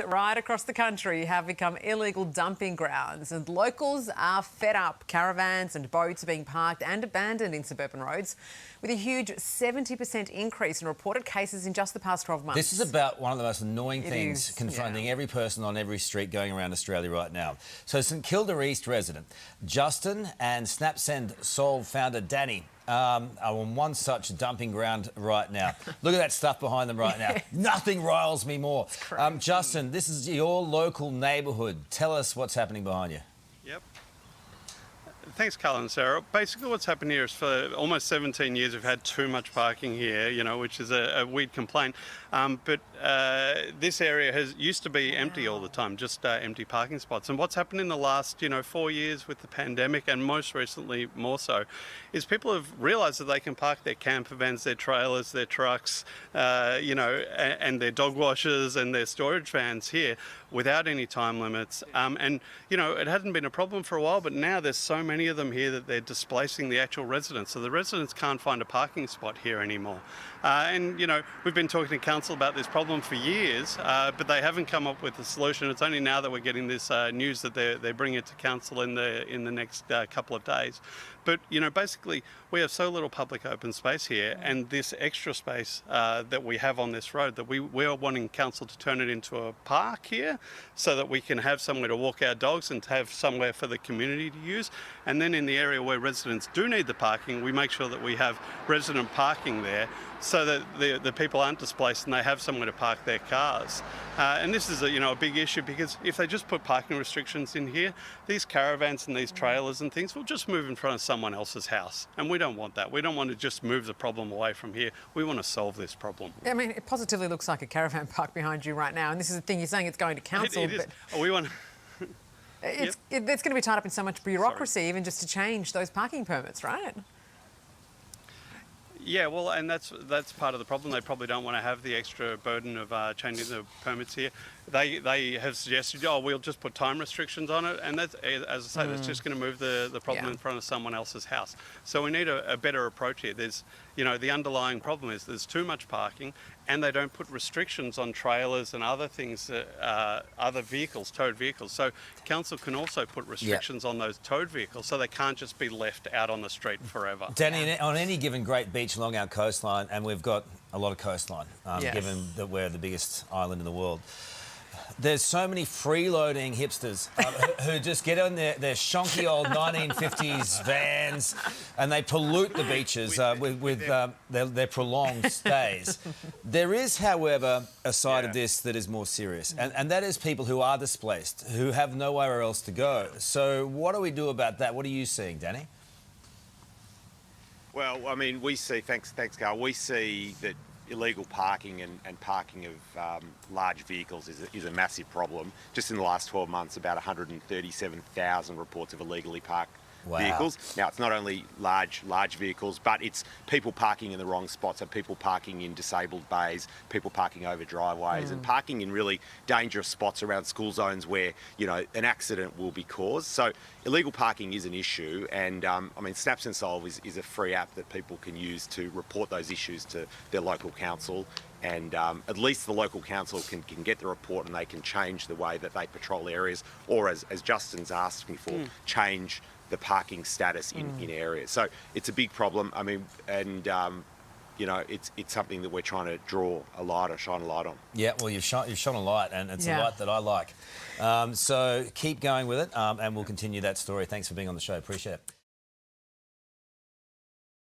Right across the country have become illegal dumping grounds, and locals are fed up. Caravans and boats are being parked and abandoned in suburban roads, with a huge 70% increase in reported cases in just the past 12 months. This is about one of the most annoying things confronting every person on every street going around Australia right now. So St Kilda East resident Justin and SnapSend Solve founder Danny are on one such dumping ground right now. Look at that stuff behind them right now. Nothing riles me more. Justin, this is your local neighbourhood. Tell us what's happening behind you. Yep. Thanks, Carl and Sarah. Basically what's happened here is for almost 17 years we've had too much parking here, which is a weird complaint. But this area used to be empty all the time, just empty parking spots. And what's happened in the last, 4 years with the pandemic, and most recently more so, is people have realised that they can park their camper vans, their trailers, their trucks, and their dog washers and their storage vans here without any time limits. It hadn't been a problem for a while, but now there's so many of them here that they're displacing the actual residents. So the residents can't find a parking spot here anymore. We've been talking to council about this problem for years, but they haven't come up with a solution. It's only now that we're getting this news that they're bringing it to council in the next couple of days. But basically we have so little public open space here, and this extra space that we have on this road, that we are wanting council to turn it into a park here, so that we can have somewhere to walk our dogs and to have somewhere for the community to use. And then in the area where residents do need the parking, we make sure that we have resident parking there, so that the people aren't displaced and they have somewhere to park their cars. And this is a big issue, because if they just put parking restrictions in here, these caravans and these trailers and things will just move in front of someone else's house, and we don't want that. We don't want to just move the problem away from here. We want to solve this problem. I mean, it positively looks like a caravan park behind you right now, and this is the thing, you're saying it's going to council. It is. We want. It's going to be tied up in so much bureaucracy, even just to change those parking permits, right? Yeah, well, and that's part of the problem. They probably don't want to have the extra burden of changing the permits here. They have suggested, we'll just put time restrictions on it, and that's, as I say, that's just going to move the problem in front of someone else's house. So we need a better approach here. There's, the underlying problem is there's too much parking, and they don't put restrictions on trailers and other things, other vehicles, towed vehicles. So council can also put restrictions on those towed vehicles, so they can't just be left out on the street forever. Danny, on any given great beach along our coastline, and we've got a lot of coastline, given that we're the biggest island in the world, there's so many freeloading hipsters who just get on their shonky old 1950s vans, and they pollute the beaches with their prolonged stays. There is, however, a side of this that is more serious, and that is people who are displaced, who have nowhere else to go. So what do we do about that? What are you seeing, Danny? Well, I mean, we see, thanks Carl, we see that illegal parking and parking of large vehicles is a massive problem. Just in the last 12 months, about 137,000 reports of illegally parked vehicles. Now, it's not only large vehicles, but it's people parking in the wrong spots, so people parking in disabled bays, people parking over driveways, and parking in really dangerous spots around school zones where, an accident will be caused. So illegal parking is an issue, and SnapSend Solve is a free app that people can use to report those issues to their local council, and at least the local council can get the report, and they can change the way that they patrol areas, or as Justin's asked me for, change the parking status in areas. So it's a big problem. I mean, and it's something that we're trying to shine a light on. Yeah, well, you've shone a light, and it's a light that I like. So keep going with it, and we'll continue that story. Thanks for being on the show. Appreciate it.